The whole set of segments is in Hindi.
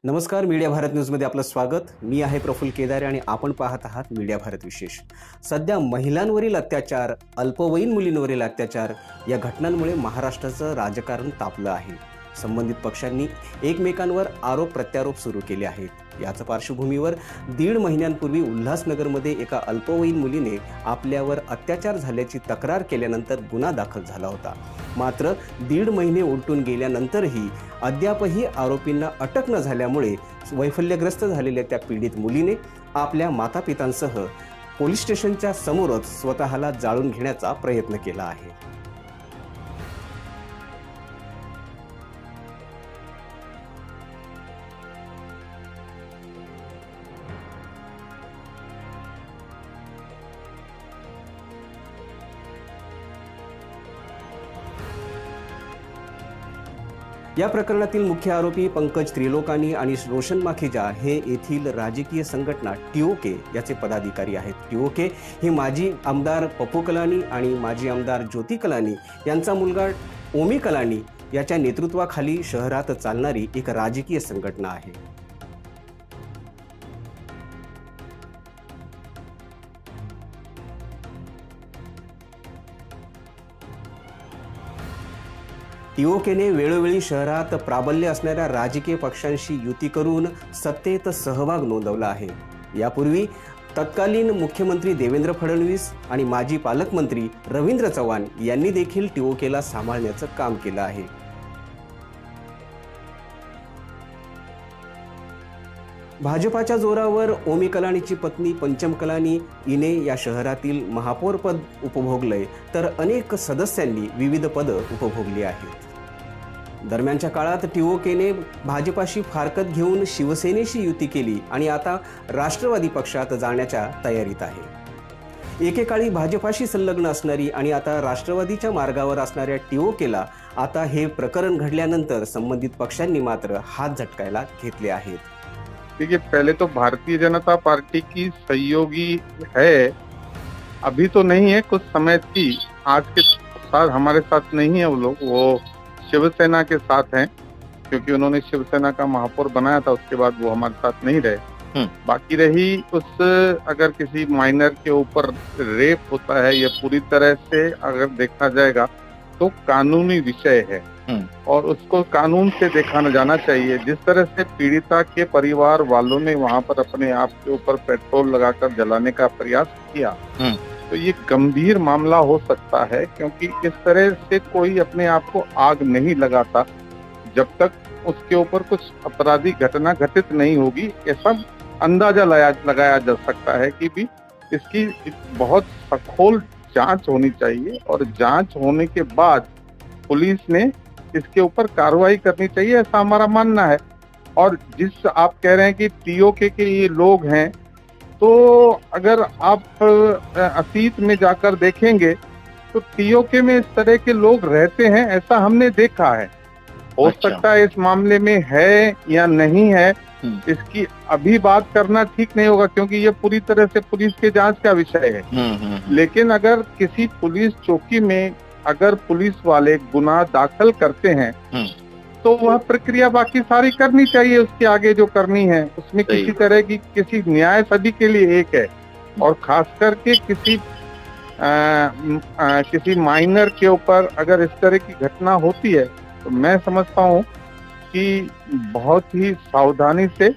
नमस्कार, मीडिया भारत न्यूजमध्ये आपलं स्वागत. मी आहे प्रफुल्ल केदारे आणि आपण पाहत आहात मीडिया भारत विशेष. सध्या महिलांवरील अत्याचार, अल्पवयीन मुलींवरील अत्याचार या घटनांमुळे महाराष्ट्राचं राजकारण तापलं आहे. संबंधित पक्षांनी एकमेकांवर आरोप प्रत्यारोप सुरू केले आहेत. याच पार्श्वभूमीवर 1.5 महिन्यांपूर्वी उल्हासनगरमध्ये एका अल्पवयीन मुलीने आपल्यावर अत्याचार झाल्याची तक्रार केल्यानंतर गुन्हा दाखल झाला होता. मात्र 1.5 महिने उलटून गेल्यानंतरही अद्यापही आरोपींना अटक न झाल्यामुळे वैफल्यग्रस्त झालेल्या त्या पीडित मुलीने आपल्या मातापितांसह पोलीस स्टेशनच्या समोरच स्वतःला जाळून घेण्याचा प्रयत्न केला आहे. या प्रकरणातील मुख्य आरोपी पंकज त्रिलोकानी आणि रोशन माखीजा हे येथील राजकीय संघटना टीओके याचे पदाधिकारी आहेत. टीओके हे माजी आमदार पप्पू कलानी आणि माजी आमदार ज्योती कलानी यांचा मुलगा ओमी कलानी याच्या नेतृत्वाखाली शहरात चालणारी एक राजकीय संघटना आहे. टीओकेने वेळोवेळी शहरात प्राबल्य असणाऱ्या राजकीय पक्षांशी युती करून सत्तेत सहभाग नोंदवला आहे. यापूर्वी तत्कालीन मुख्यमंत्री देवेंद्र फडणवीस आणि माजी पालकमंत्री रवींद्र चव्हाण यांनी देखील टीओकेला सांभाळण्याचं काम केलं आहे. भाजपाच्या जोरावर ओमी कलानीची पत्नी पंचम कलानी हिने या शहरातील महापौर पद उपभोगलंय, तर अनेक सदस्यांनी विविध पदं उपभोगली आहेत. दरम्यानच्या काळात टीओकेने भाजपाशी फारकत घेऊन शिवसेनेशी युती केली आणि आता राष्ट्रवादी पक्षात जाण्याच्या तयारीत आहे. एकेकाळी भाजपाशी संलग्न असणारी आणि आता राष्ट्रवादीच्या मार्गावर असणाऱ्या टीओकेला आता हे प्रकरण घडल्यानंतर संबंधित पक्षांनी मात्र हात झटकायला घेतले आहेत. देखिए, पहले तो भारतीय जनता पार्टी की सहयोगी है, अभी तो नहीं है, कुछ समय की आज के साथ हमारे साथ नहीं है वो लोग, वो शिवसेना के साथ हैं, क्योंकि उन्होंने शिवसेना का महापौर बनाया था, उसके बाद वो हमारे साथ नहीं रहे. बाकी रही उस अगर किसी माइनर के ऊपर रेप होता है, ये पूरी तरह से अगर देखा जाएगा तो कानूनी विषय है और उसको कानून से देखा न जाना चाहिए. जिस तरह से पीड़िता के परिवार वालों ने वहां पर अपने आप के ऊपर पेट्रोल लगाकर जलाने का प्रयास किया, तो ये गंभीर मामला हो सकता है, क्योंकि इस तरह से कोई अपने आप को आग नहीं लगाता जब तक उसके ऊपर कुछ आपराधिक घटना घटित नहीं होगी. ऐसा अंदाजा लगाया जा सकता है कि भी इसकी बहुत सखोल जांच होनी चाहिए और जांच होने के बाद पुलिस ने इसके ऊपर कार्रवाई करनी चाहिए, ऐसा हमारा मानना है. और जिस आप कह रहे हैं कि टीओके के ये लोग हैं, तो अगर आप अतीत में जाकर देखेंगे तो टीओके में इस तरह के लोग रहते हैं, ऐसा हमने देखा है. हो सकता है इस मामले में है या नहीं है, इसकी अभी बात करना ठीक नहीं होगा, क्योंकि ये पूरी तरह से पुलिस के जांच का विषय है. लेकिन अगर किसी पुलिस चौकी में अगर पुलिस वाले गुनाह दाखिल करते हैं तो वह प्रक्रिया बाकी सारी करनी चाहिए, उसके आगे जो करनी है. उसमें किसी तरह की किसी न्याय सभी के लिए एक है, और खास करके किसी माइनर के ऊपर अगर इस तरह की घटना होती है तो मैं समझता हूँ कि बहुत ही सावधानी से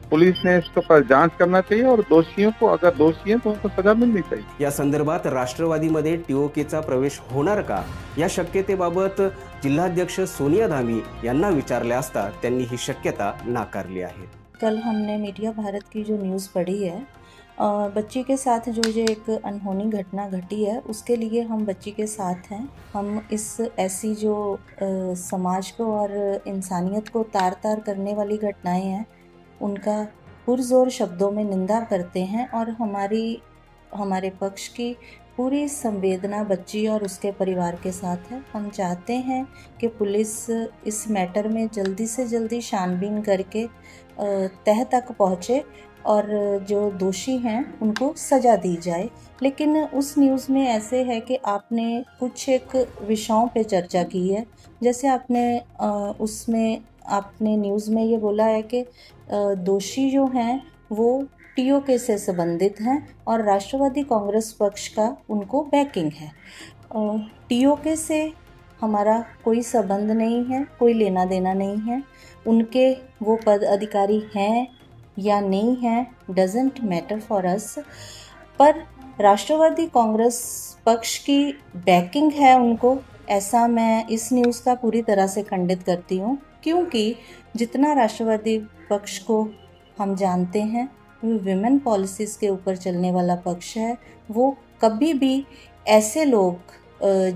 पुलिस ने इसके ऊपर जांच करना चाहिए और दोषियों को, अगर दोषी हैं तो उनको सजा मिलनी चाहिए. या संदर्भात राष्ट्रवादीमध्ये टीओकेचा प्रवेश होणार का या शक्यतेबाबत जिल्हाध्यक्ष सोनिया धामी यांना विचारले असता त्यांनी ही शक्यता नाकारली आहे. कल हमने मीडिया भारत की जो न्यूज़ पढ़ी है, बच्ची के साथ जो ये एक अनहोनी घटना घटी है, उसके लिए हम बच्ची के साथ हैं. हम इस ऐसी जो समाज को और इंसानियत को तार तार करने वाली घटनाएं हैं उनका पुरजोर शब्दों में निंदा करते हैं और हमारे पक्ष की पूरी संवेदना बच्ची और उसके परिवार के साथ है. हम चाहते हैं कि पुलिस इस मैटर में जल्दी से जल्दी छानबीन करके तह तक पहुँचे और जो दोषी हैं उनको सज़ा दी जाए. लेकिन उस न्यूज़ में ऐसे है कि आपने कुछ एक विषयों पे चर्चा की है, जैसे आपने उसमें आपने न्यूज़ में ये बोला है कि दोषी जो हैं वो टीओके से संबंधित हैं और राष्ट्रवादी कांग्रेस पक्ष का उनको बैकिंग है। टीओके से हमारा कोई संबंध नहीं है, कोई लेना देना नहीं है। उनके वो पद अधिकारी हैं या नहीं हैं, डजेंट मैटर फॉर अस। पर राष्ट्रवादी कांग्रेस पक्ष की बैकिंग है उनको, ऐसा मैं इस न्यूज़ का पूरी तरह से खंडित करती हूँ, क्योंकि जितना राष्ट्रवादी पक्ष को हम जानते हैं वो विमेन पॉलिसीज़ के ऊपर चलने वाला पक्ष है। वो कभी भी ऐसे लोग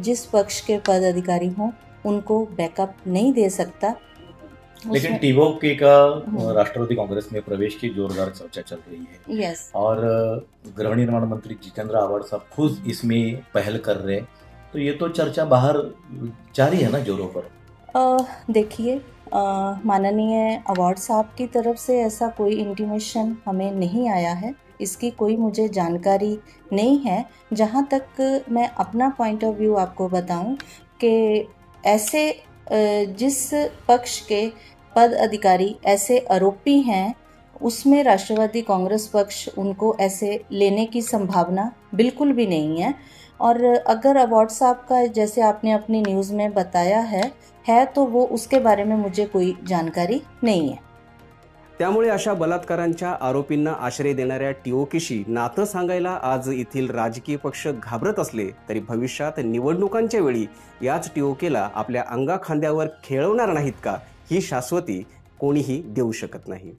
जिस पक्ष के पद अधिकारी हों उनको बैकअप नहीं दे सकता। लेकिन टीओके का राष्ट्रवादी कांग्रेस में प्रवेश की जोरदार चर्चा चल रही है। यस। और गृह निर्माण मंत्री जितेंद्र आव्हाड साहब खुद इसमें पहल कर रहे हैं, तो ये तो चर्चा बाहर जारी है ना जोरों पर। देखिए, माननीय आव्हाड साहब की तरफ से ऐसा कोई इंटीमेशन हमें नहीं आया है, इसकी कोई मुझे जानकारी नहीं है। जहाँ तक मैं अपना पॉइंट ऑफ व्यू आपको बताऊं कि ऐसे जिस पक्ष के पद अधिकारी ऐसे आरोपी हैं उसमें राष्ट्रवादी कांग्रेस पक्ष उनको ऐसे लेने की संभावना बिल्कुल भी नहीं है। और अगर आव्हाड साहब का जैसे आपने अपनी न्यूज़ में बताया है तो वो उसके बारे में मुझे कोई जानकारी नहीं है। त्यामुळे अशा बलात्कारांच्या आरोपींना आश्रय देणाऱ्या टीओकेशी नातं सांगायला आज येथील राजकीय पक्ष घाबरत असले तरी भविष्यात निवडणुकांच्या वेळी याच टीओकेला आपल्या अंगाखांद्यावर खेळवणार नाहीत का, ही शाश्वती कोणीही देऊ शकत नाही।